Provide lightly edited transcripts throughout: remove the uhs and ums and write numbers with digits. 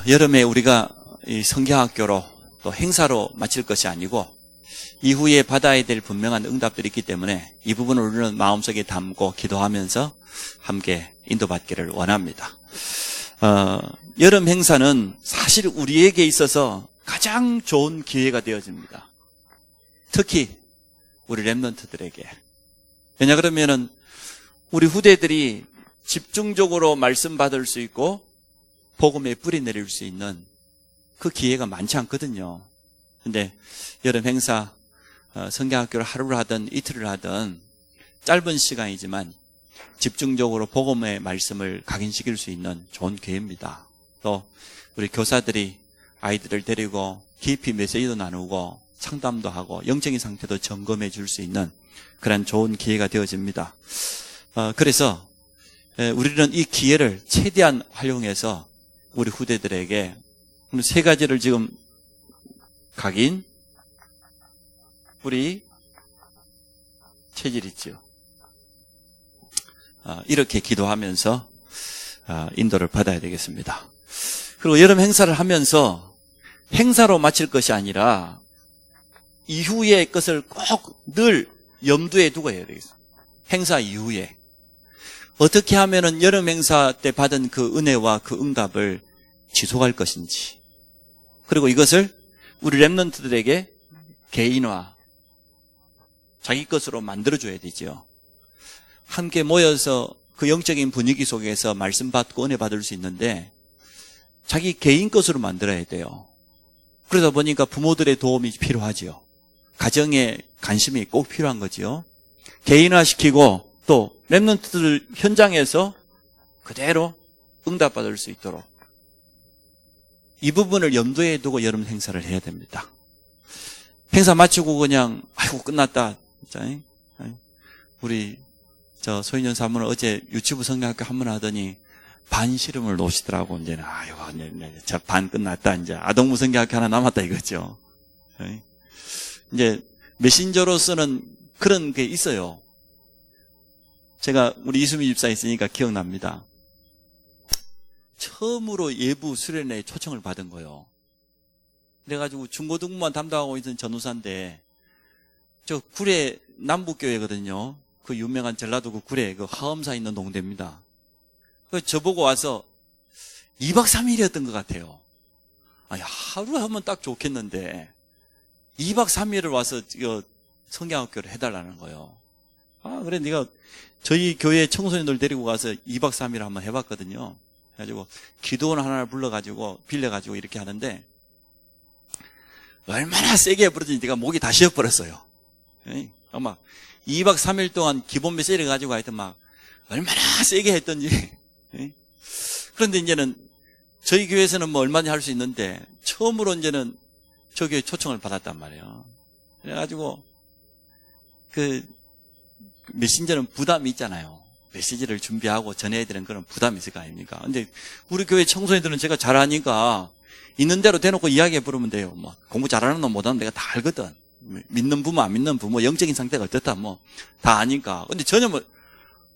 여름에 우리가 이 성경학교로 또 행사로 마칠 것이 아니고 이후에 받아야 될 분명한 응답들이 있기 때문에 이 부분을 우리는 마음속에 담고 기도하면서 함께 인도받기를 원합니다. 여름 행사는 사실 우리에게 있어서 가장 좋은 기회가 되어집니다. 특히 우리 렘넌트들에게. 왜냐 그러면은 우리 후대들이 집중적으로 말씀 받을 수 있고 복음에 뿌리 내릴 수 있는 그 기회가 많지 않거든요. 근데 여름 행사 성경학교를 하루를 하든 이틀을 하든 짧은 시간이지만 집중적으로 복음의 말씀을 각인시킬 수 있는 좋은 기회입니다. 또 우리 교사들이 아이들을 데리고 깊이 메시지도 나누고 상담도 하고 영적인 상태도 점검해 줄 수 있는 그런 좋은 기회가 되어집니다. 그래서 우리는 이 기회를 최대한 활용해서 우리 후대들에게 세 가지를 지금 각인, 뿌리, 체질 있죠. 이렇게 기도하면서 인도를 받아야 되겠습니다. 그리고 여름 행사를 하면서 행사로 마칠 것이 아니라 이후의 것을 꼭 늘 염두에 두고 해야 되겠습니다. 행사 이후에 어떻게 하면은 여름 행사 때 받은 그 은혜와 그 응답을 지속할 것인지, 그리고 이것을 우리 렘넌트들에게 개인화, 자기 것으로 만들어줘야 되죠. 함께 모여서 그 영적인 분위기 속에서 말씀 받고 은혜 받을 수 있는데 자기 개인 것으로 만들어야 돼요. 그러다 보니까 부모들의 도움이 필요하죠. 가정에 관심이 꼭 필요한 거죠. 개인화시키고 또 렘넌트들 현장에서 그대로 응답받을 수 있도록 이 부분을 염두에 두고 여름 행사를 해야 됩니다. 행사 마치고 그냥 아이고 끝났다. 진짜. 우리 소인연 사모는 어제 유치부 성경학교 한 번 하더니 반 실험을 놓으시더라고. 이제는 아이고 저 반 끝났다. 이제 아동부 성경학교 하나 남았다 이거죠. 이제 메신저로서는 그런 게 있어요. 제가 우리 이수미 집사 있으니까 기억납니다. 처음으로 예부 수련회에 초청을 받은 거예요. 그래가지고 중고등부만 담당하고 있던 전우사인데 저 구례 남북교회거든요. 그 유명한 전라도 구례 그 하엄사 있는 동대입니다. 그 저보고 와서 2박 3일이었던 것 같아요. 아니 하루 하면 딱 좋겠는데 2박 3일을 와서 성경학교를 해달라는 거예요. 그래 네가 저희 교회 청소년들 데리고 가서 2박 3일 한번 해봤거든요. 그래가지고 기도원 하나를 불러가지고 빌려가지고 이렇게 하는데 얼마나 세게 부르더니 내가 목이 다 쉬어버렸어요. 막 2박 3일 동안 기본 메시지를 가지고 하여튼 막 얼마나 세게 했던지. 그런데 이제는 저희 교회에서는 뭐 얼마나 할 수 있는데 처음으로 이제는 저 교회 초청을 받았단 말이에요. 그래가지고 그 메신저는 부담이 있잖아요. 메시지를 준비하고 전해야 되는 그런 부담이 있을 거 아닙니까? 근데 우리 교회 청소년들은 제가 잘하니까 있는 대로 대놓고 이야기해 부르면 돼요. 뭐 공부 잘하는 놈 못하는 내가 다 알거든. 믿는 부모 안 믿는 부모 영적인 상태가 어떻다 뭐 다 아니까. 근데 전혀 뭐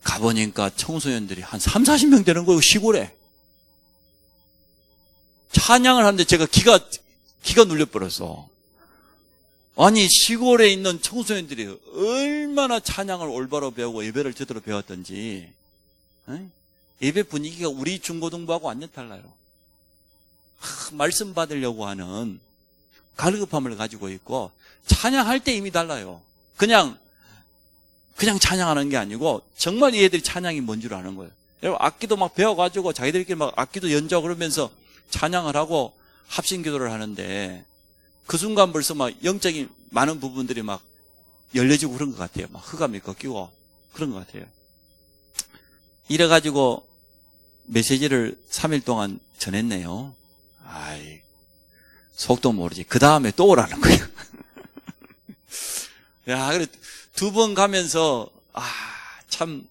가보니까 청소년들이 한 30-40명 되는 거예요. 시골에 찬양을 하는데 제가 기가 눌려버렸어. 아니 시골에 있는 청소년들이 얼마나 찬양을 올바로 배우고 예배를 제대로 배웠던지. 예배 분위기가 우리 중고등부하고 완전 달라요. 말씀 받으려고 하는 갈급함을 가지고 있고 찬양할 때 이미 달라요. 그냥 찬양하는 게 아니고 정말 이 애들이 찬양이 뭔 줄 아는 거예요. 여러분 악기도 막 배워가지고 자기들끼리 막 악기도 연주하고 그러면서 찬양을 하고 합심기도를 하는데 그 순간 벌써 막 영적인 많은 부분들이 막 열려지고 그런 것 같아요. 막 흑암이 꺾이고 그런 것 같아요. 이래가지고 메시지를 3일 동안 전했네요. 속도 모르지. 그 다음에 또 오라는 거예요. 야, 그래. 2번 가면서, 참,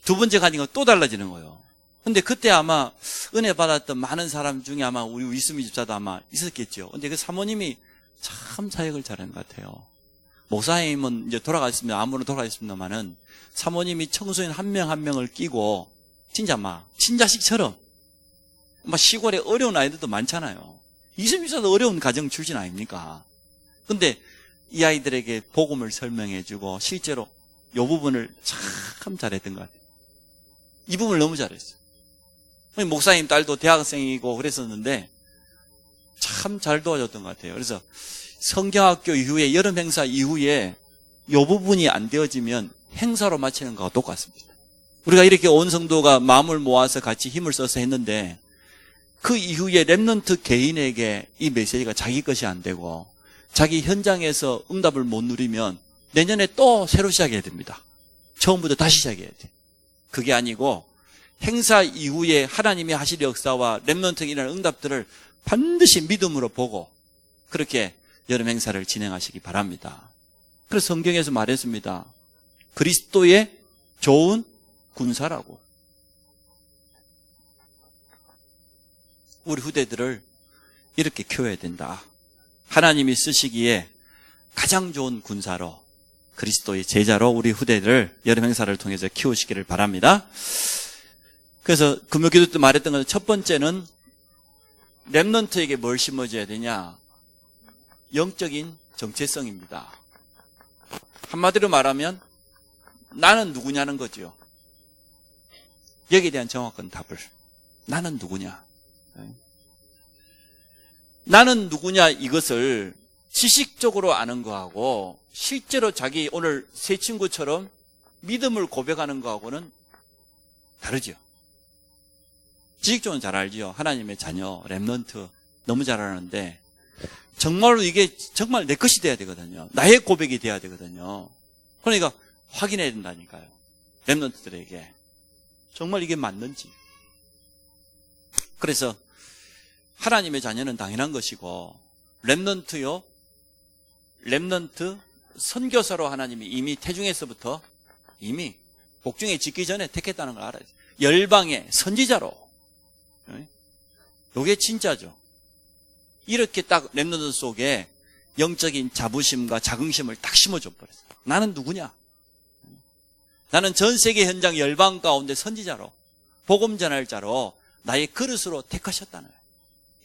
2번째 가니까 또 달라지는 거예요. 근데 그때 아마 은혜 받았던 많은 사람 중에 아마 우리 위스미 집사도 아마 있었겠죠. 근데 그 사모님이 참 사역을 잘하는 것 같아요. 목사님은 이제 돌아가셨습니다. 아무나 돌아가셨습니다만은 사모님이 청소년 한 명 한 명을 끼고 진짜 막 친자식처럼 막 시골에 어려운 아이들도 많잖아요. 이승비서도 어려운 가정 출신 아닙니까? 근데 이 아이들에게 복음을 설명해주고 실제로 이 부분을 참 잘했던 것 같아요. 이 부분을 너무 잘했어요. 목사님 딸도 대학생이고 그랬었는데 참 잘 도와줬던 것 같아요. 그래서 성경학교 이후에 여름 행사 이후에 이 부분이 안 되어지면 행사로 마치는 것과 똑같습니다. 우리가 이렇게 온 성도가 마음을 모아서 같이 힘을 써서 했는데 그 이후에 렘넌트 개인에게 이 메시지가 자기 것이 안 되고 자기 현장에서 응답을 못 누리면 내년에 또 새로 시작해야 됩니다. 처음부터 다시 시작해야 돼. 그게 아니고 행사 이후에 하나님이 하실 역사와 렘넌트에 일어나는 응답들을 반드시 믿음으로 보고 그렇게 여름 행사를 진행하시기 바랍니다. 그래서 성경에서 말했습니다. 그리스도의 좋은 군사라고. 우리 후대들을 이렇게 키워야 된다. 하나님이 쓰시기에 가장 좋은 군사로 그리스도의 제자로 우리 후대들을 여름 행사를 통해서 키우시기를 바랍니다. 그래서 금요기도 때 말했던 것은 첫 번째는 렘넌트에게 뭘 심어줘야 되냐? 영적인 정체성입니다. 한마디로 말하면 나는 누구냐는 거죠. 여기에 대한 정확한 답을. 나는 누구냐? 나는 누구냐 이것을 지식적으로 아는 거하고 실제로 자기 오늘 세 친구처럼 믿음을 고백하는 거하고는 다르죠. 지식적으로는 잘 알죠. 하나님의 자녀, 렘넌트 너무 잘 아는데 정말로 이게 정말 내 것이 돼야 되거든요. 나의 고백이 돼야 되거든요. 그러니까 확인해야 된다니까요. 렘넌트들에게 정말 이게 맞는지. 그래서 하나님의 자녀는 당연한 것이고 렘넌트 선교사로 하나님이 이미 태중에서부터 이미 복중에 짓기 전에 택했다는 걸 알아요. 열방의 선지자로. 이게 진짜죠. 이렇게 딱 렘넌트 속에 영적인 자부심과 자긍심을 딱 심어줘 버렸어요. 나는 누구냐? 나는 전 세계 현장 열방 가운데 선지자로 복음 전할 자로 나의 그릇으로 택하셨다는 거예요.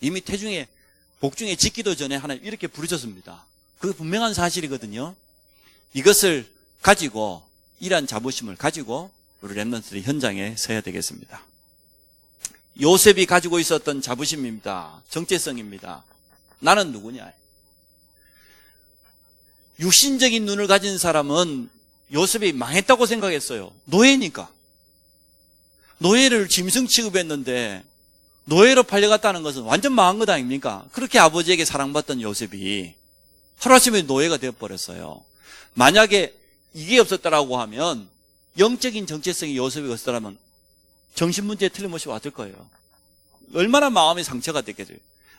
이미 태중에 복중에 짓기도 전에 하나님 이렇게 부르셨습니다. 그게 분명한 사실이거든요. 이것을 가지고 이러한 자부심을 가지고 우리 렘넌트들이 현장에 서야 되겠습니다. 요셉이 가지고 있었던 자부심입니다. 정체성입니다. 나는 누구냐? 육신적인 눈을 가진 사람은 요셉이 망했다고 생각했어요. 노예니까. 노예를 짐승 취급했는데 노예로 팔려갔다는 것은 완전 망한 것 아닙니까? 그렇게 아버지에게 사랑받던 요셉이 하루아침에 노예가 되어버렸어요. 만약에 이게 없었다라고 하면 영적인 정체성이 요셉이 없었다면 정신문제에 틀림없이 왔을 거예요. 얼마나 마음의 상처가 됐겠어요.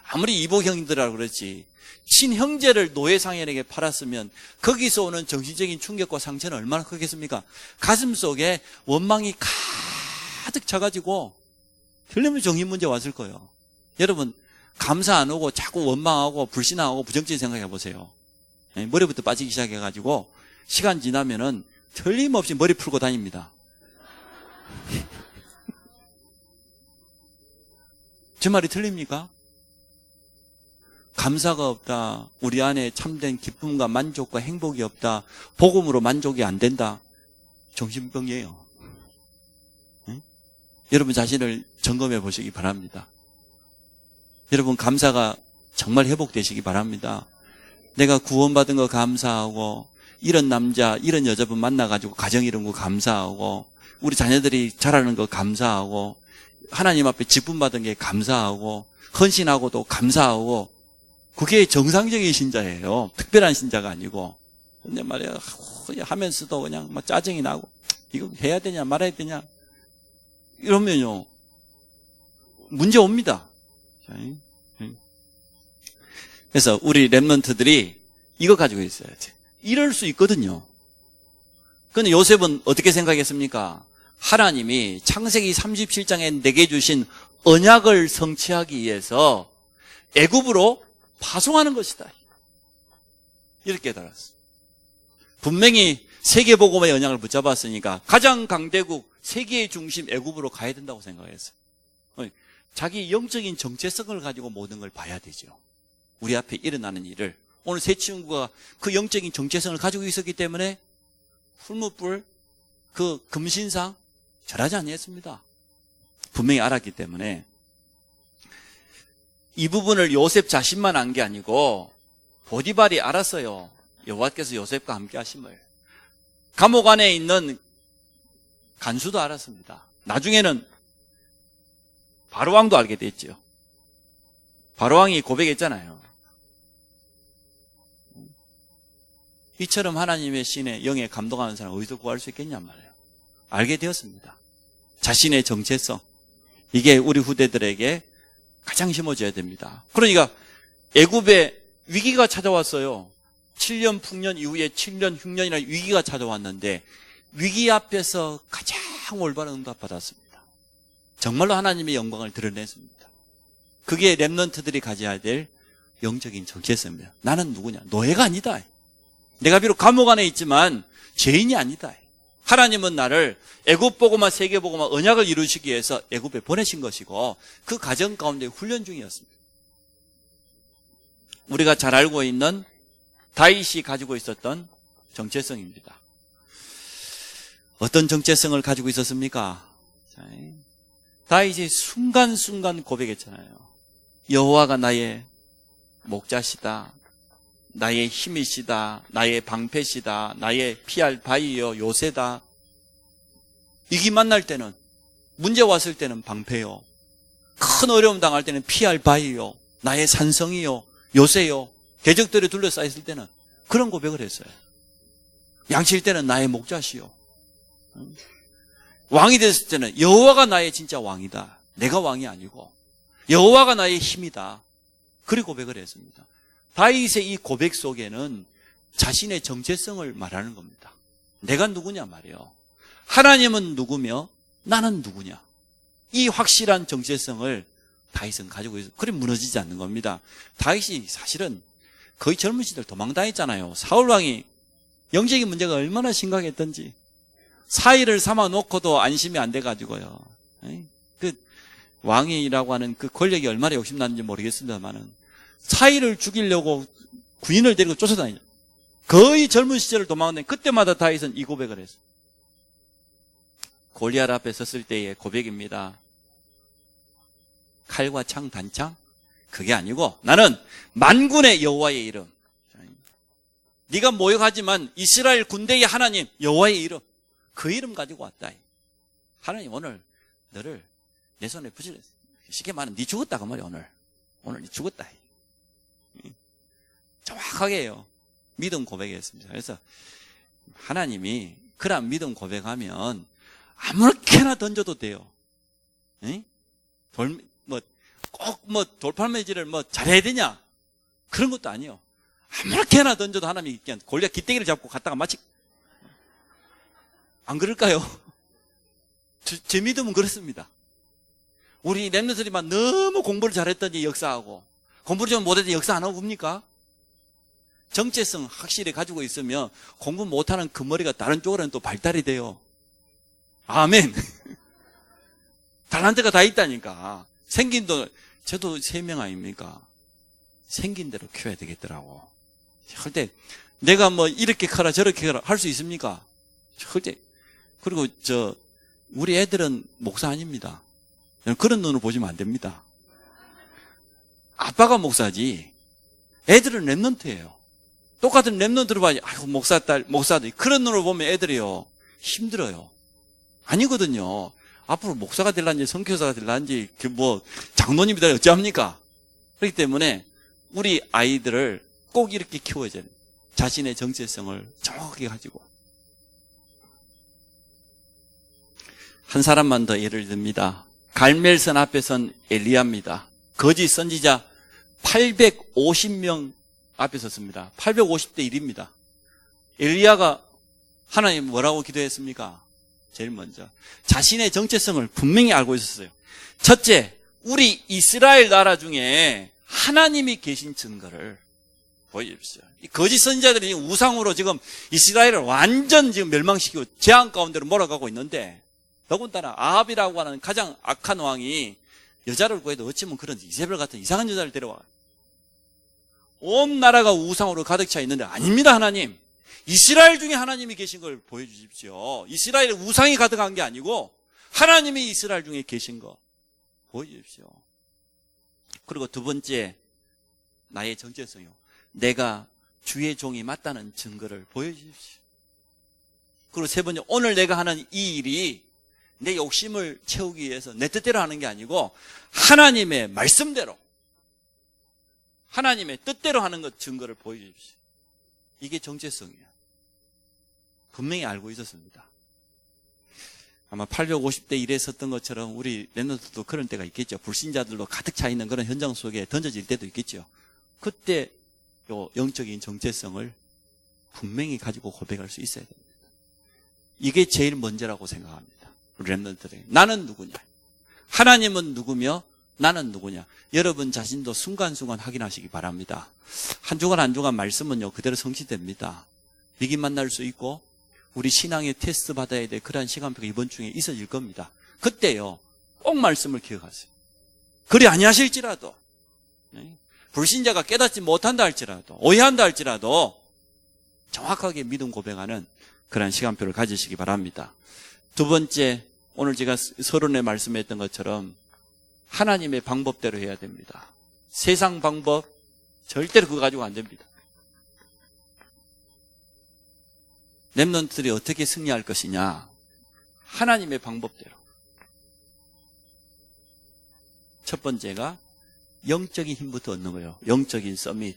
아무리 이복 형들이라고 그랬지 친형제를 노예상인에게 팔았으면 거기서 오는 정신적인 충격과 상처는 얼마나 크겠습니까? 가슴 속에 원망이 가득 차가지고 틀림없이 정신문제 왔을 거예요. 여러분 감사 안 오고 자꾸 원망하고 불신하고 부정적인 생각해 보세요. 머리부터 빠지기 시작해가지고 시간 지나면은 틀림없이 머리 풀고 다닙니다. 제 말이 틀립니까? 감사가 없다. 우리 안에 참된 기쁨과 만족과 행복이 없다. 복음으로 만족이 안 된다. 정신병이에요. 응? 여러분 자신을 점검해 보시기 바랍니다. 여러분 감사가 정말 회복되시기 바랍니다. 내가 구원받은 거 감사하고 이런 남자, 이런 여자분 만나가지고 가정 이룬 거 감사하고 우리 자녀들이 자라는 거 감사하고 하나님 앞에 직분받은 게 감사하고 헌신하고도 감사하고 그게 정상적인 신자예요. 특별한 신자가 아니고. 근데 말이야 하면서도 그냥 막 짜증이 나고 이거 해야 되냐 말아야 되냐 이러면요 문제 옵니다. 그래서 우리 렘넌트들이 이거 가지고 있어야지. 이럴 수 있거든요. 그런데 요셉은 어떻게 생각했습니까? 하나님이 창세기 37장에 내게 주신 언약을 성취하기 위해서 애굽으로 파송하는 것이다. 이렇게 깨달았어. 분명히 세계복음의 언약을 붙잡았으니까 가장 강대국 세계의 중심 애굽으로 가야 된다고 생각했어요. 자기 영적인 정체성을 가지고 모든 걸 봐야 되죠. 우리 앞에 일어나는 일을. 오늘 세 친구가 그 영적인 정체성을 가지고 있었기 때문에 풀무불, 그 금신상 절하지 아니했습니다. 분명히 알았기 때문에. 이 부분을 요셉 자신만 안 게 아니고 보디발이 알았어요. 여호와께서 요셉과 함께 하심을. 감옥 안에 있는 간수도 알았습니다. 나중에는 바로왕도 알게 됐죠. 바로왕이 고백했잖아요. 이처럼 하나님의 신에 영에 감동하는 사람 어디서 구할 수 있겠냔 말이에요. 알게 되었습니다. 자신의 정체성. 이게 우리 후대들에게 가장 심어져야 됩니다. 그러니까 애굽에 위기가 찾아왔어요. 7년 풍년 이후에 7년 흉년이나 위기가 찾아왔는데 위기 앞에서 가장 올바른 응답 받았습니다. 정말로 하나님의 영광을 드러냈습니다. 그게 렘넌트들이 가져야 될 영적인 정체성입니다. 나는 누구냐? 노예가 아니다. 내가 비록 감옥 안에 있지만 죄인이 아니다. 하나님은 나를 애굽 보고만 세계 보고만 언약을 이루시기 위해서 애굽에 보내신 것이고 그 과정 가운데 훈련 중이었습니다. 우리가 잘 알고 있는 다윗이 가지고 있었던 정체성입니다. 어떤 정체성을 가지고 있었습니까? 다윗이 순간순간 고백했잖아요. 여호와가 나의 목자시다. 나의 힘이시다. 나의 방패시다. 나의 피할 바위요 요새다. 위기 만날 때는, 문제 왔을 때는 방패요. 큰 어려움 당할 때는 피할 바위요. 나의 산성이요. 요새요. 대적들이 둘러싸여 있을 때는 그런 고백을 했어요. 양칠 때는 나의 목자시요. 왕이 됐을 때는 여호와가 나의 진짜 왕이다. 내가 왕이 아니고 여호와가 나의 힘이다. 그리 고백을 했습니다. 다윗의 이 고백 속에는 자신의 정체성을 말하는 겁니다. 내가 누구냐 말이에요. 하나님은 누구며 나는 누구냐. 이 확실한 정체성을 다윗은 가지고 있어요. 그래 무너지지 않는 겁니다. 다윗이 사실은 거의 젊은 시절 도망다녔잖아요. 사울왕이 영적인 문제가 얼마나 심각했던지 사위를 삼아 놓고도 안심이 안 돼가지고요. 그 왕이라고 하는 그 권력이 얼마나 욕심났는지 모르겠습니다만은 사위를 죽이려고 군인을 데리고 쫓아다니죠. 거의 젊은 시절을 도망다니 그때마다 다윗은 이 고백을 했어요. 골리앗 앞에 섰을 때의 고백입니다. 칼과 창, 단창? 그게 아니고 나는 만군의 여호와의 이름. 네가 모욕하지만 이스라엘 군대의 하나님 여호와의 이름. 그 이름 가지고 왔다. 하나님 오늘 너를 내 손에 붙이랬어. 쉽게 말하면 네 죽었다 그 말이야. 오늘 네 죽었다. 정확하게 해요. 믿음 고백했습니다. 그래서 하나님이 그런 믿음 고백하면 아무렇게나 던져도 돼요. 꼭 돌팔매질을 잘해야 되냐? 그런 것도 아니에요. 아무렇게나 던져도 하나님이 그냥 골리앗 기대기를 잡고 갔다가 마치 안 그럴까요? 제 믿음은 그렇습니다. 우리 렘넌트들이만 너무 공부를 잘했더니 역사하고 공부를 좀 못했더니 역사 안 하고 봅니까? 정체성 확실히 가지고 있으면 공부 못하는 그 머리가 다른 쪽으로는 또 발달이 돼요. 아멘. 달란트가 다 있다니까. 생긴 돈, 저도 3명 아닙니까? 생긴 대로 키워야 되겠더라고. 절대 내가 이렇게 커라 저렇게 커라 할 수 있습니까? 절대. 그리고 우리 애들은 목사 아닙니다. 그런 눈으로 보시면 안 됩니다. 아빠가 목사지 애들은 렘넌트예요. 똑같은 렘넌트로 봐야지. 아이고 목사 딸, 목사들 그런 눈으로 보면 애들이요 힘들어요. 아니거든요. 앞으로 목사가 될란지 선교사가 될란지 장로님이 될란지 어찌합니까? 그렇기 때문에 우리 아이들을 꼭 이렇게 키워야 돼요. 자신의 정체성을 정확하게 가지고. 한 사람만 더 예를 듭니다. 갈멜선 앞에 선 엘리야입니다. 거짓 선지자 850명 앞에 섰습니다. 850대 1입니다. 엘리야가 하나님 뭐라고 기도했습니까? 제일 먼저 자신의 정체성을 분명히 알고 있었어요. 첫째, 우리 이스라엘 나라 중에 하나님이 계신 증거를 보여주십시오. 이 거짓 선지자들이 우상으로 지금 이스라엘을 완전 지금 멸망시키고 재앙 가운데로 몰아가고 있는데 더군다나 아합이라고 하는 가장 악한 왕이 여자를 구해도 어찌면 그런 이세벨 같은 이상한 여자를 데려와. 온 나라가 우상으로 가득 차 있는데 아닙니다. 하나님. 이스라엘 중에 하나님이 계신 걸 보여주십시오. 이스라엘에 우상이 가득한 게 아니고 하나님이 이스라엘 중에 계신 거 보여주십시오. 그리고 두 번째, 나의 정체성이요. 내가 주의 종이 맞다는 증거를 보여주십시오. 그리고 세 번째, 오늘 내가 하는 이 일이 내 욕심을 채우기 위해서 내 뜻대로 하는 게 아니고 하나님의 말씀대로, 하나님의 뜻대로 하는 것 증거를 보여주십시오. 이게 정체성이에요. 분명히 알고 있었습니다. 아마 850대 1에 섰던 것처럼 우리 렘넌트도 그런 때가 있겠죠. 불신자들도 가득 차 있는 그런 현장 속에 던져질 때도 있겠죠. 그때 요 영적인 정체성을 분명히 가지고 고백할 수 있어야 됩니다. 이게 제일 먼저라고 생각합니다. 렘넌트들. 나는 누구냐? 하나님은 누구며 나는 누구냐? 여러분 자신도 순간순간 확인하시기 바랍니다. 한 주간 한 주간 말씀은요 그대로 성취됩니다. 믿음 만날 수 있고 우리 신앙의 테스트 받아야 될 그러한 시간표가 이번 중에 있어질 겁니다. 그때요 꼭 말씀을 기억하세요. 그리 아니하실지라도, 불신자가 깨닫지 못한다 할지라도, 오해한다 할지라도 정확하게 믿음 고백하는 그러한 시간표를 가지시기 바랍니다. 두 번째, 오늘 제가 서론에 말씀했던 것처럼 하나님의 방법대로 해야 됩니다. 세상 방법 절대로 그거 가지고 안 됩니다. 렘넌트들이 어떻게 승리할 것이냐? 하나님의 방법대로. 첫 번째가 영적인 힘부터 얻는 거예요. 영적인 서밋.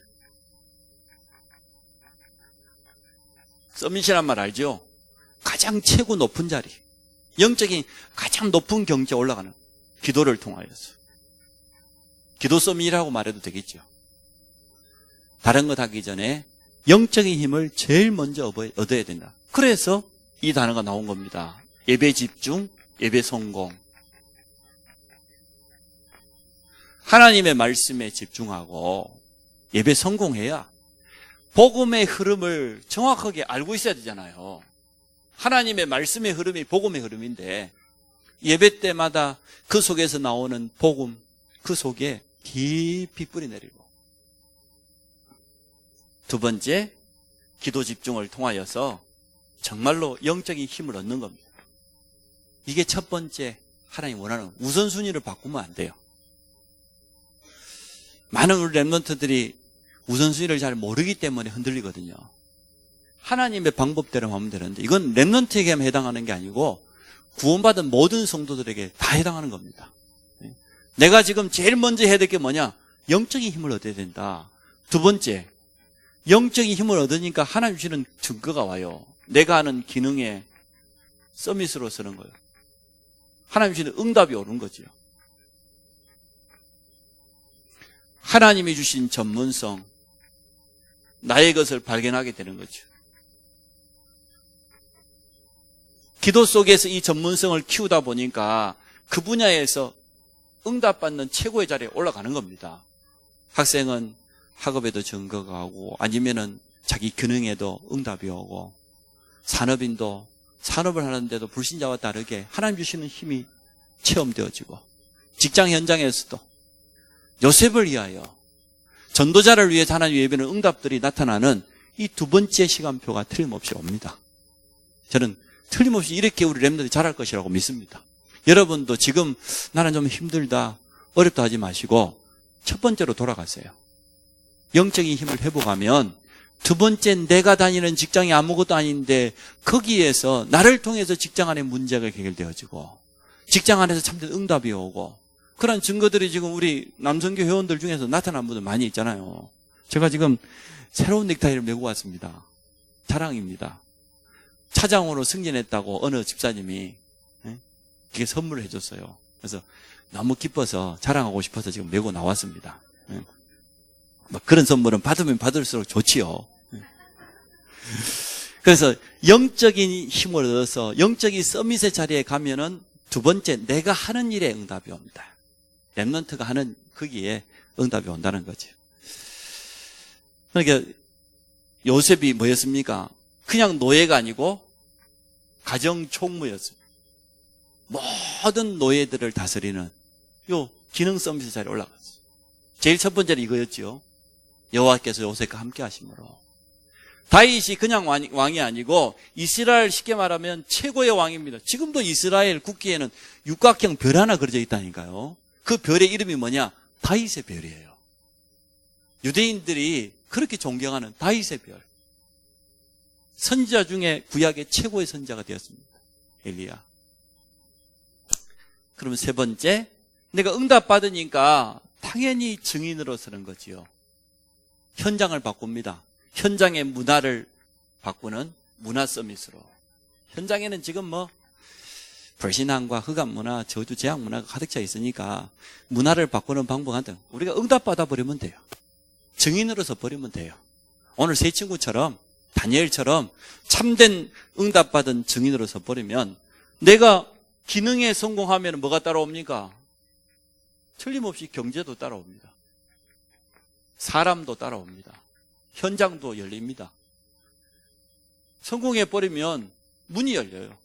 서밋이란 말 알죠? 가장 최고 높은 자리, 영적인 가장 높은 경지에 올라가는 기도를 통하여서. 기도 서밋이라고 말해도 되겠죠. 다른 것 하기 전에 영적인 힘을 제일 먼저 얻어야 된다. 그래서 이 단어가 나온 겁니다. 예배 집중, 예배 성공. 하나님의 말씀에 집중하고 예배 성공해야 복음의 흐름을 정확하게 알고 있어야 되잖아요. 하나님의 말씀의 흐름이 복음의 흐름인데 예배 때마다 그 속에서 나오는 복음, 그 속에 깊이 뿌리내리고. 두 번째, 기도 집중을 통하여서 정말로 영적인 힘을 얻는 겁니다. 이게 첫 번째 하나님 원하는 우선순위를 바꾸면 안 돼요. 많은 우리 렘넌트들이 우선순위를 잘 모르기 때문에 흔들리거든요. 하나님의 방법대로 하면 되는데 이건 렘넌트에게만 해당하는 게 아니고 구원받은 모든 성도들에게 다 해당하는 겁니다. 내가 지금 제일 먼저 해야 될 게 뭐냐? 영적인 힘을 얻어야 된다. 두 번째, 영적인 힘을 얻으니까 하나님 주시는 증거가 와요. 내가 하는 기능에 서밋으로 서는 거예요. 하나님 주시는 응답이 오는 거죠. 하나님이 주신 전문성, 나의 것을 발견하게 되는 거죠. 기도 속에서 이 전문성을 키우다 보니까 그 분야에서 응답받는 최고의 자리에 올라가는 겁니다. 학생은 학업에도 증거가 오고 아니면은 자기 기능에도 응답이 오고 산업인도 산업을 하는데도 불신자와 다르게 하나님 주시는 힘이 체험되어지고 직장 현장에서도 요셉을 위하여 전도자를 위해서 하나님 예배는 응답들이 나타나는 이 두 번째 시간표가 틀림없이 옵니다. 저는 틀림없이 이렇게 우리 렘넌트들이 잘할 것이라고 믿습니다. 여러분도 지금 나는 좀 힘들다, 어렵다 하지 마시고 첫 번째로 돌아가세요. 영적인 힘을 회복하면 두 번째, 내가 다니는 직장이 아무것도 아닌데 거기에서 나를 통해서 직장 안의 문제가 해결되어지고 직장 안에서 참된 응답이 오고 그런 증거들이 지금 우리 남성교 회원들 중에서 나타난 분들 많이 있잖아요. 제가 지금 새로운 넥타이를 메고 왔습니다. 자랑입니다. 차장으로 승진했다고 어느 집사님이 그게 선물을 해줬어요. 그래서 너무 기뻐서 자랑하고 싶어서 지금 메고 나왔습니다. 그런 선물은 받으면 받을수록 좋지요. 그래서 영적인 힘을 얻어서 영적인 서밋의 자리에 가면은 두 번째, 내가 하는 일에 응답이 옵니다. 렘넌트가 하는 거기에 응답이 온다는 거죠. 그러니까 요셉이 뭐였습니까? 그냥 노예가 아니고 가정 총무였습니다. 모든 노예들을 다스리는 요 기능 서밋의 자리에 올라갔어요. 제일 첫 번째는 이거였죠. 여호와께서 요셉과 함께 하심으로. 다윗이 그냥 왕이 아니고 이스라엘 쉽게 말하면 최고의 왕입니다. 지금도 이스라엘 국기에는 육각형 별 하나 그려져 있다니까요. 그 별의 이름이 뭐냐? 다윗의 별이에요. 유대인들이 그렇게 존경하는 다윗의 별. 선지자 중에 구약의 최고의 선지자가 되었습니다. 엘리야. 그러면 세 번째, 내가 응답받으니까 당연히 증인으로 서는 거지요. 현장을 바꿉니다. 현장의 문화를 바꾸는 문화 서밋으로. 현장에는 지금 불신앙과 흑암 문화, 저주 제약 문화가 가득 차 있으니까 문화를 바꾸는 방법은 우리가 응답받아 버리면 돼요. 증인으로서 버리면 돼요. 오늘 세 친구처럼 다니엘처럼 참된 응답받은 증인으로서 버리면 내가 기능에 성공하면 뭐가 따라옵니까? 틀림없이 경제도 따라옵니다. 사람도 따라옵니다. 현장도 열립니다. 성공해버리면 문이 열려요.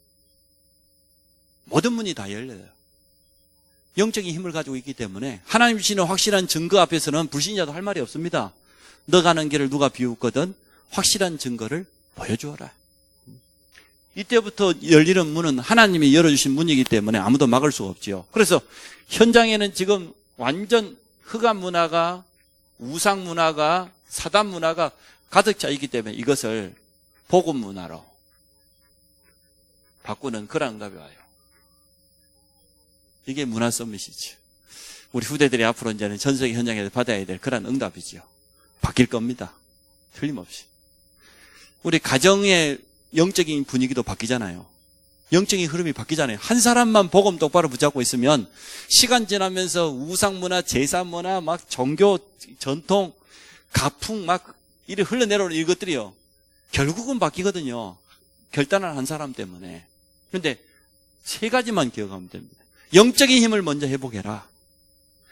모든 문이 다 열려요. 영적인 힘을 가지고 있기 때문에 하나님 주시는 확실한 증거 앞에서는 불신자도 할 말이 없습니다. 너 가는 길을 누가 비웃거든 확실한 증거를 보여주어라. 이때부터 열리는 문은 하나님이 열어주신 문이기 때문에 아무도 막을 수가 없지요. 그래서 현장에는 지금 완전 흑암 문화가, 우상 문화가, 사단 문화가 가득 차 있기 때문에 이것을 복음 문화로 바꾸는 그런 응답이 와요. 이게 문화 서밋이죠. 우리 후대들이 앞으로 이제는 전 세계 현장에서 받아야 될 그런 응답이죠. 바뀔 겁니다. 틀림없이. 우리 가정의 영적인 분위기도 바뀌잖아요. 영적인 흐름이 바뀌잖아요. 한 사람만 복음 똑바로 붙잡고 있으면 시간 지나면서 우상문화, 제사문화, 막 종교, 전통, 가풍 막 이리 흘러내려오는 이것들이요. 결국은 바뀌거든요. 결단을 한 사람 때문에. 그런데 세 가지만 기억하면 됩니다. 영적인 힘을 먼저 회복해라.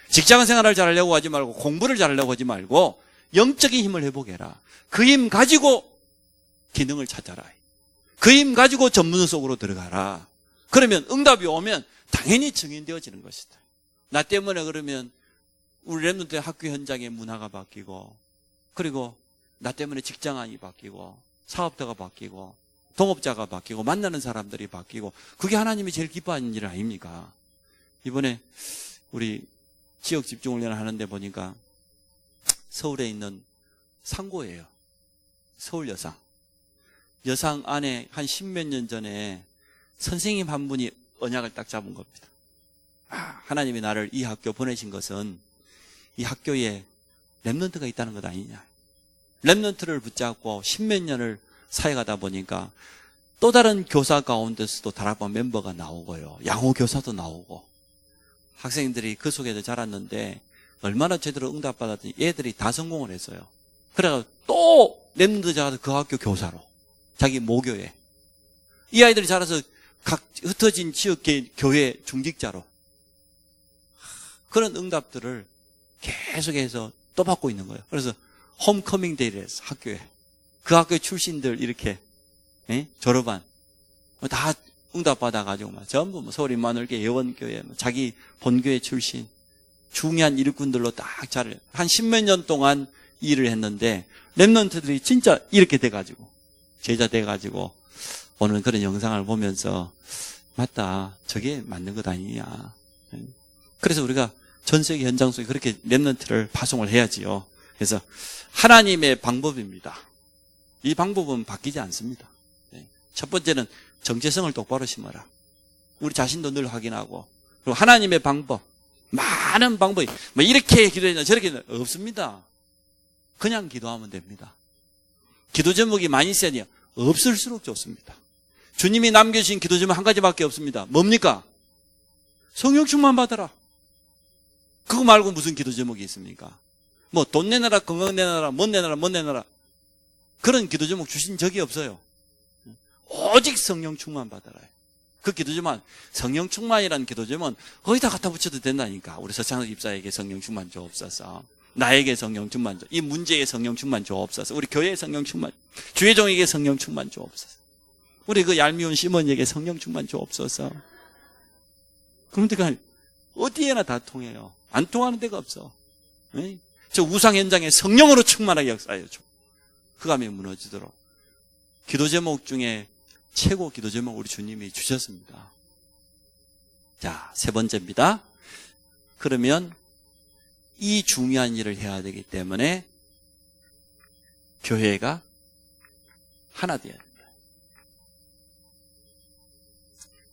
직장 생활을 잘하려고 하지 말고 공부를 잘하려고 하지 말고 영적인 힘을 회복해라. 그 힘 가지고 기능을 찾아라. 그 힘 가지고 전문 속으로 들어가라. 그러면 응답이 오면 당연히 증인되어지는 것이다. 나 때문에 그러면 우리 랩런트 학교 현장의 문화가 바뀌고 그리고 나 때문에 직장안이 바뀌고 사업자가 바뀌고 동업자가 바뀌고 만나는 사람들이 바뀌고 그게 하나님이 제일 기뻐하는 일 아닙니까? 이번에 우리 지역 집중훈련을 하는데 보니까 서울에 있는 상고예요. 서울 여상 안에 한 10몇 년 전에 선생님 한 분이 언약을 딱 잡은 겁니다. 하나님이 나를 이 학교 보내신 것은 이 학교에 랩런트가 있다는 것 아니냐. 랩런트를 붙잡고 10몇 년을 사역하다 보니까 또 다른 교사 가운데서도 다락방 멤버가 나오고요. 양호 교사도 나오고 학생들이 그 속에서 자랐는데 얼마나 제대로 응답받았더니 애들이 다 성공을 했어요. 그래서 또 랩런트 자라서 그 학교 교사로 자기 모교에 이 아이들이 자라서 각 흩어진 지역 교회 중직자로 그런 응답들을 계속해서 또 받고 있는 거예요. 그래서 홈커밍 데이를 했어. 학교에 그 학교 출신들 이렇게 졸업한 다 응답 받아가지고 전부 서울 임마누엘교회 예원교회 자기 본교회 출신 중요한 일꾼들로 딱 잘 한 10몇 년 동안 일을 했는데 랩런트들이 진짜 이렇게 돼가지고 제자 돼가지고 오늘 그런 영상을 보면서 맞다 저게 맞는 것 아니냐. 그래서 우리가 전 세계 현장 속에 그렇게 랩런트를 파송을 해야지요. 그래서 하나님의 방법입니다. 이 방법은 바뀌지 않습니다. 첫 번째는 정체성을 똑바로 심어라. 우리 자신도 늘 확인하고 그리고 하나님의 방법 많은 방법이 이렇게 기도했냐 저렇게 했냐 없습니다. 그냥 기도하면 됩니다. 기도 제목이 많이 있어야 없을수록 좋습니다. 주님이 남겨주신 기도 제목 한 가지밖에 없습니다. 뭡니까? 성령 충만 받아라. 그거 말고 무슨 기도 제목이 있습니까? 돈 내놔라, 건강 내놔라, 못 내놔라. 그런 기도 제목 주신 적이 없어요. 오직 성령 충만 받아라. 그 기도 제목, 성령 충만이라는 기도 제목은 거기다 갖다 붙여도 된다니까. 우리 서창석 집사에게 성령 충만 주옵소서. 나에게 성령 충만 줘. 이 문제에 성령 충만 주옵소서. 우리 교회에 성령 충만, 주혜종에게 성령 충만 주옵소서. 우리 그 얄미운 시몬에게 성령 충만 주옵소서. 그런데 어디에나 다 통해요. 안 통하는 데가 없어. 네? 저 우상 현장에 성령으로 충만하게 역사해요. 흑암이 무너지도록. 기도 제목 중에 최고 기도 제목 우리 주님이 주셨습니다. 자, 세 번째입니다. 그러면 이 중요한 일을 해야 되기 때문에 교회가 하나 되어야 된다.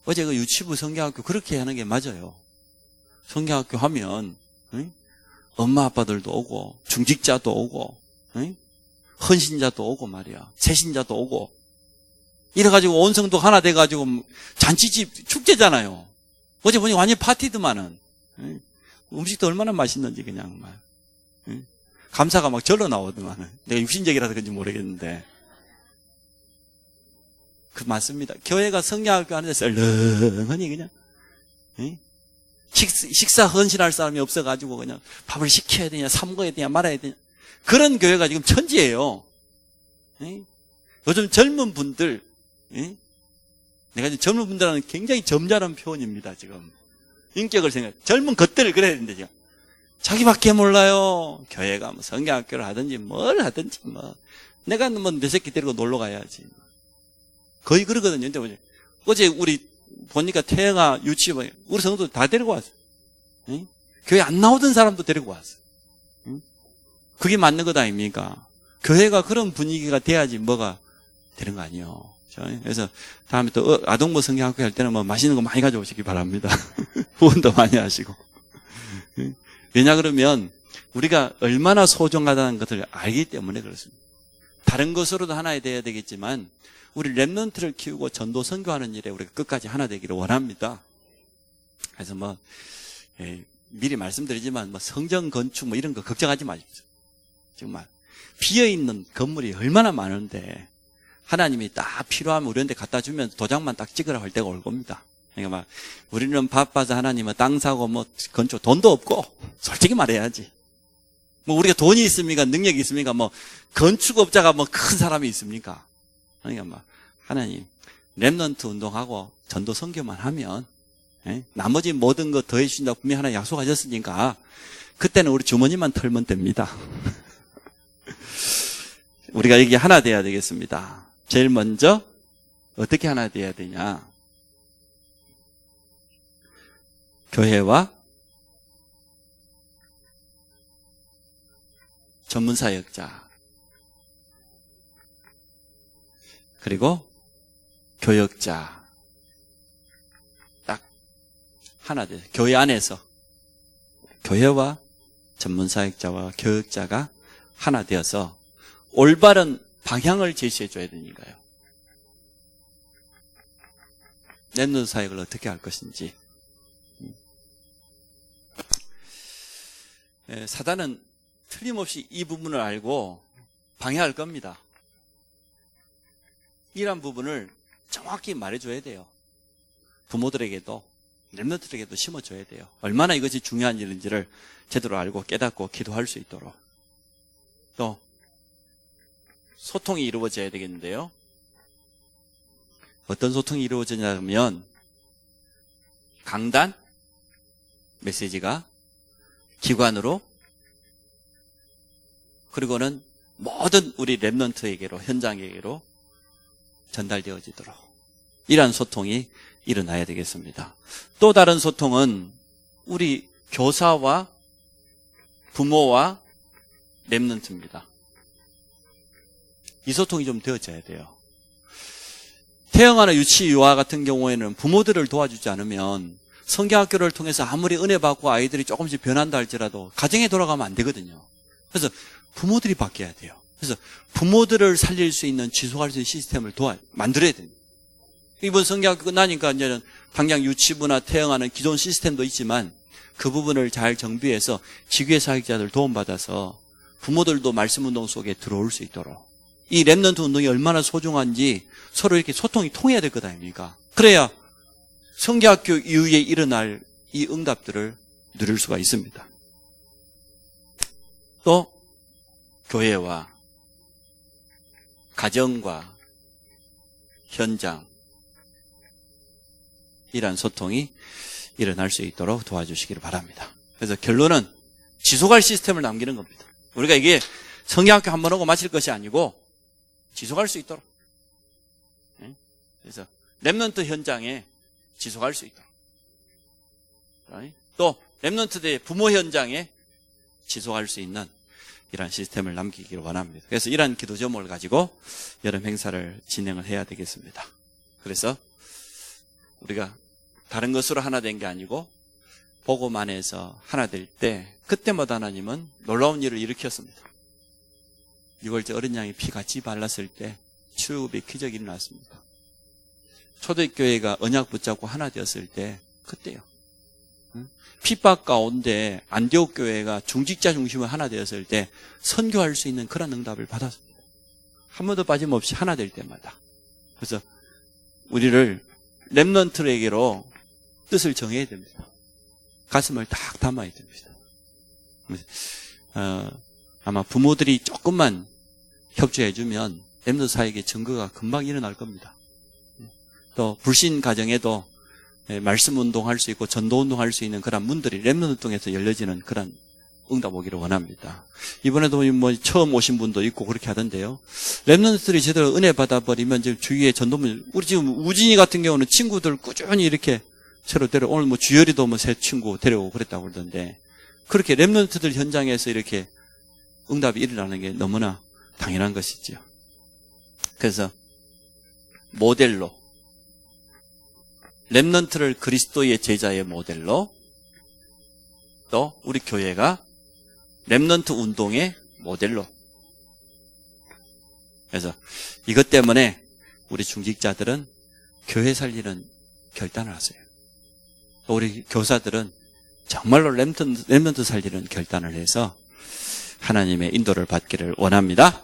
어제 그 유치부 성경학교 그렇게 하는 게 맞아요. 성경학교 하면 응? 엄마 아빠들도 오고 중직자도 오고 응? 헌신자도 오고 말이야. 새신자도 오고 이래가지고 온 성도 하나 돼가지고 잔치집 축제잖아요. 어제 보니 완전 파티드만은 응? 음식도 얼마나 맛있는지 그냥 막 응? 감사가 막 절로 나오더만은. 내가 육신적이라서 그런지 모르겠는데 그 맞습니다. 교회가 성경학교 안에서 썰렁하니 그냥 응? 식사 헌신할 사람이 없어가지고 그냥 밥을 시켜야 되냐 사 먹어야 되냐 말아야 되냐 그런 교회가 지금 천지예요. 응? 요즘 젊은 분들 응? 내가 지금 젊은 분들하는 굉장히 점잖은 표현입니다. 지금 인격을 생각 젊은 것들을 그래야 되는데 지금 자기밖에 몰라요. 교회가 뭐 성경학교를 하든지 뭘 하든지 뭐 내가 뭐 내 새끼 데리고 놀러 가야지. 거의 그러거든요. 어제 우리 보니까 태영아 유치원 우리 성도 다 데리고 왔어. 응? 교회 안 나오던 사람도 데리고 왔어. 응? 그게 맞는 것 아닙니까? 교회가 그런 분위기가 돼야지 뭐가 되는 거 아니에요. 그래서 다음에 또 아동부 성경학교 할 때는 뭐 맛있는 거 많이 가져오시기 바랍니다. 후원도 많이 하시고. 왜냐 그러면 우리가 얼마나 소중하다는 것을 알기 때문에 그렇습니다. 다른 것으로도 하나 돼야 되겠지만 우리 렘넌트를 키우고 전도 선교하는 일에 우리가 끝까지 하나 되기를 원합니다. 그래서 뭐 미리 말씀드리지만 뭐 성전 건축 뭐 이런 거 걱정하지 마십시오. 정말 비어있는 건물이 얼마나 많은데 하나님이 딱 필요하면 우리한테 갖다 주면 도장만 딱 찍으라 할 때가 올 겁니다. 그러니까 막 우리는 바빠서 하나님은 땅 사고 뭐 건축 돈도 없고 솔직히 말해야지. 뭐 우리가 돈이 있습니까? 능력이 있습니까? 뭐 건축업자가 뭐 큰 사람이 있습니까? 그러니까 막 하나님 렘넌트 운동하고 전도 선교만 하면 나머지 모든 거 더해 주신다고 분명히 하나 약속하셨으니까 그때는 우리 주머니만 털면 됩니다. 우리가 이게 하나 돼야 되겠습니다. 제일 먼저 어떻게 하나 돼야 되냐? 교회와 전문사역자 그리고 교역자 딱 하나 돼요. 교회 안에서 교회와 전문사역자와 교역자가 하나 되어서 올바른 방향을 제시해 줘야 되니까요. 렘넌트 사역을 어떻게 할 것인지. 사단은 틀림없이 이 부분을 알고 방해할 겁니다. 이런 부분을 정확히 말해줘야 돼요. 부모들에게도 렘넌트들에게도 심어줘야 돼요. 얼마나 이것이 중요한 일인지를 제대로 알고 깨닫고 기도할 수 있도록. 또 소통이 이루어져야 되겠는데요. 어떤 소통이 이루어지냐면 강단, 메시지가 기관으로 그리고는 모든 우리 렘넌트에게로 현장에게로 전달되어지도록 이러한 소통이 일어나야 되겠습니다. 또 다른 소통은 우리 교사와 부모와 렘넌트입니다. 이 소통이 좀 되어져야 돼요. 태영아나 유치유아 같은 경우에는 부모들을 도와주지 않으면 성경학교를 통해서 아무리 은혜 받고 아이들이 조금씩 변한다 할지라도 가정에 돌아가면 안 되거든요. 그래서 부모들이 바뀌어야 돼요. 그래서 부모들을 살릴 수 있는 지속할 수 있는 시스템을 만들어야 됩니다. 이번 성경학교 끝나니까 이제는 당장 유치부나 태영아는 기존 시스템도 있지만 그 부분을 잘 정비해서 지교회 사역자들 도움받아서 부모들도 말씀 운동 속에 들어올 수 있도록 이 렘넌트 운동이 얼마나 소중한지 서로 이렇게 소통이 통해야 될 것 아닙니까? 그래야 성경학교 이후에 일어날 이 응답들을 누릴 수가 있습니다. 또 교회와 가정과 현장 이러한 소통이 일어날 수 있도록 도와주시기를 바랍니다. 그래서 결론은 지속할 시스템을 남기는 겁니다. 우리가 이게 성경학교 한 번 오고 마칠 것이 아니고 지속할 수 있도록. 그래서 렘넌트 현장에 지속할 수 있도록. 또 렘넌트들의 부모 현장에 지속할 수 있는 이러한 시스템을 남기기를 원합니다. 그래서 이러한 기도 제목을 가지고 여름 행사를 진행을 해야 되겠습니다. 그래서 우리가 다른 것으로 하나 된 게 아니고 복음 안에서 하나 될 때 그때마다 하나님은 놀라운 일을 일으켰습니다. 6월절 어린 양이 피같이 발랐을 때 출애굽의 기적이 일어났습니다. 초대교회가 언약 붙잡고 하나 되었을 때 그때요. 핍박 가운데 안디옥 교회가 중직자 중심으로 하나 되었을 때 선교할 수 있는 그런 응답을 받았습니다. 한 번도 빠짐없이 하나 될 때마다. 그래서 우리를 렘넌트에게로 뜻을 정해야 됩니다. 가슴을 딱 담아야 됩니다. 아마 부모들이 조금만 협조해주면 렘넌트 사이에 증거가 금방 일어날 겁니다. 또 불신 가정에도 말씀 운동할 수 있고 전도 운동할 수 있는 그런 문들이 렘넌트 통해서 열려지는 그런 응답 오기를 원합니다. 이번에도 뭐 처음 오신 분도 있고 그렇게 하던데요. 렘넌트들이 제대로 은혜 받아버리면 지금 주위에 전도문, 우리 지금 우진이 같은 경우는 친구들 꾸준히 이렇게 새로 오늘 뭐 주열이도 뭐 새 친구 데려오고 그랬다고 그러던데 그렇게 렘넌트들 현장에서 이렇게 응답이 일어나는 게 너무나 당연한 것이죠. 그래서 모델로 렘넌트를 그리스도의 제자의 모델로 또 우리 교회가 렘넌트 운동의 모델로 그래서 이것 때문에 우리 중직자들은 교회 살리는 결단을 하세요. 또 우리 교사들은 정말로 렘넌트 살리는 결단을 해서 하나님의 인도를 받기를 원합니다.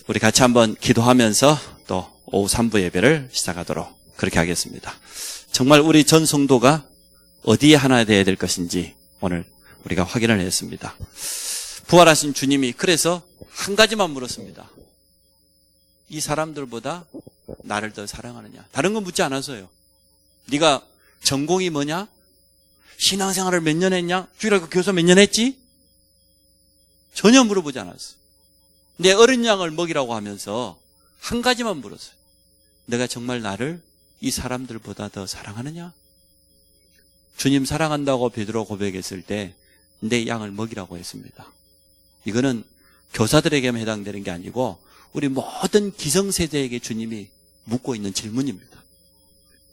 우리 같이 한번 기도하면서 또 오후 3부 예배를 시작하도록 그렇게 하겠습니다. 정말 우리 전 성도가 어디에 하나 되어야 될 것인지 오늘 우리가 확인을 했습니다. 부활하신 주님이 그래서 한 가지만 물었습니다. 이 사람들보다 나를 더 사랑하느냐? 다른 건 묻지 않았어요. 네가 전공이 뭐냐? 신앙생활을 몇 년 했냐? 주일학교 교사 몇 년 했지? 전혀 물어보지 않았어요. 내 어린 양을 먹이라고 하면서 한 가지만 물었어요. 내가 정말 나를 이 사람들보다 더 사랑하느냐? 주님 사랑한다고 베드로 고백했을 때 내 양을 먹이라고 했습니다. 이거는 교사들에게만 해당되는 게 아니고 우리 모든 기성세대에게 주님이 묻고 있는 질문입니다.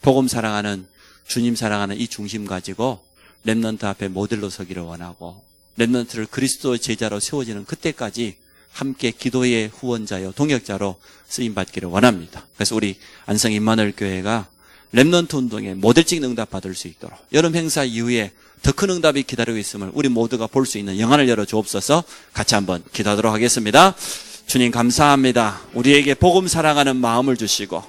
복음 사랑하는 주님 사랑하는 이 중심 가지고 렘넌트 앞에 모델로 서기를 원하고 렘넌트를 그리스도의 제자로 세워지는 그때까지 함께 기도의 후원자요 동역자로 쓰임받기를 원합니다. 그래서 우리 안성 임마누엘 교회가 렘넌트 운동에 모델적인 응답 받을 수 있도록 여름 행사 이후에 더 큰 응답이 기다리고 있음을 우리 모두가 볼 수 있는 영안을 열어 주옵소서. 같이 한번 기도하도록 하겠습니다. 주님 감사합니다. 우리에게 복음 사랑하는 마음을 주시고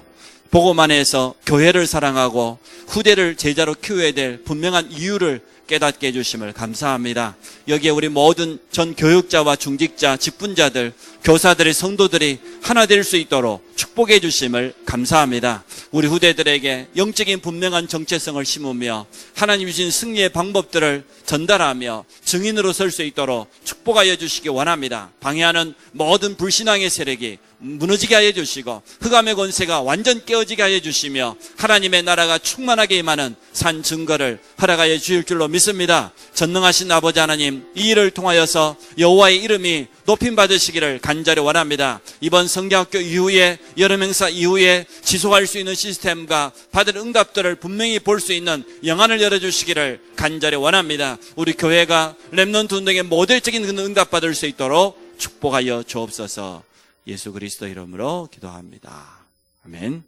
복음 안에서 교회를 사랑하고 후대를 제자로 키워야 될 분명한 이유를 깨닫게 해주심을 감사합니다. 여기에 우리 모든 전 교육자와 중직자, 직분자들, 교사들의 성도들이 하나 될 수 있도록 축복해 주심을 감사합니다. 우리 후대들에게 영적인 분명한 정체성을 심으며 하나님 주신 승리의 방법들을 전달하며 증인으로 설 수 있도록 축복하여 주시기 원합니다. 방해하는 모든 불신앙의 세력이 무너지게 하여 주시고 흑암의 권세가 완전 깨어지게 하여 주시며 하나님의 나라가 충만하게 임하는 산 증거를 허락하여 주실 줄로 믿습니다. 전능하신 아버지 하나님, 이 일을 통하여서 여호와의 이름이 높임 받으시기를 간절히 원합니다. 이번 성경학교 이후에 여름 행사 이후에 지속할 수 있는 시스템과 받을 응답들을 분명히 볼 수 있는 영안을 열어주시기를 간절히 원합니다. 우리 교회가 렘넌트 운동의 모델적인 응답 받을 수 있도록 축복하여 주옵소서. 예수 그리스도 이름으로 기도합니다. 아멘.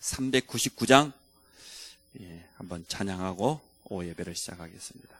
399장 한번 찬양하고 오후 예배를 시작하겠습니다.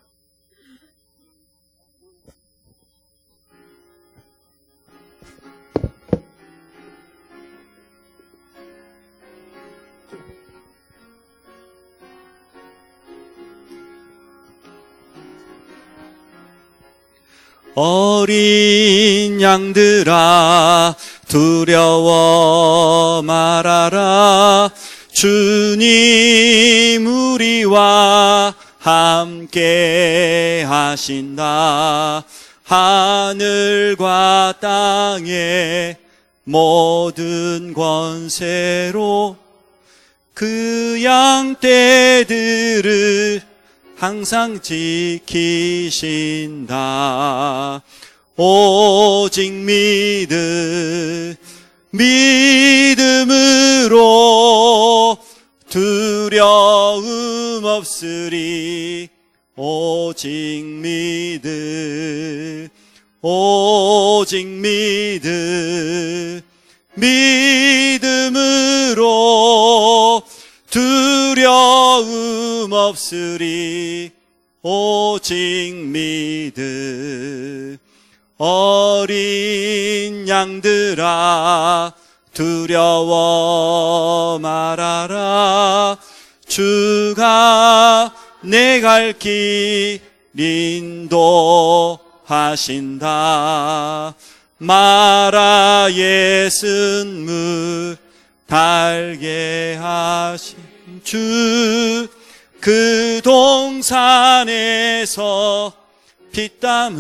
어린 양들아 두려워 말아라. 주님 우리와 함께 하신다. 하늘과 땅의 모든 권세로 그 양떼들을 항상 지키신다. 오직 믿음으로 두려움 없으리. 오직 믿음으로 두려움 없으리. 오직 믿음. 어린 양들아 두려워 말아라. 주가 내 갈 길 인도하신다. 마라의 쓴물 달게 하신 주, 그 동산에서 피땀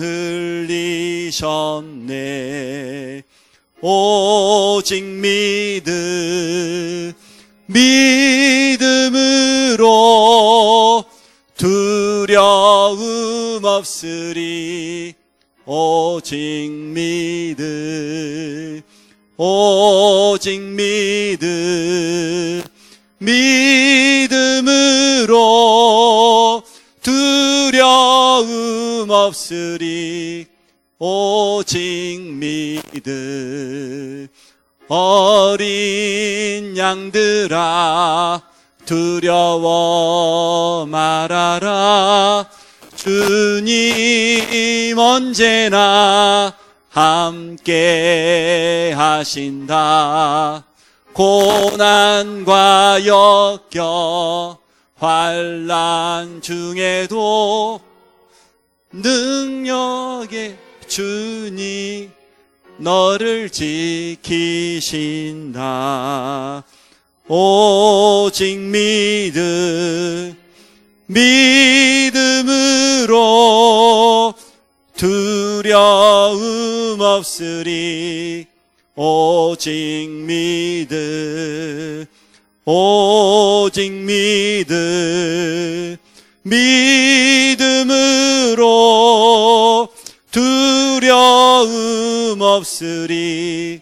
흘리셨네. 오직 믿음으로 두려움 없으리. 오직 믿음으로 두려움 없으리. 오직 믿음. 어린 양들아 두려워 말아라. 주님 언제나 함께 하신다. 고난과 역경 환난 중에도 능력의 주님 너를 지키신다. 오직 믿음으로 두려움 없으리. 오직 믿음으로 두려움 없으리.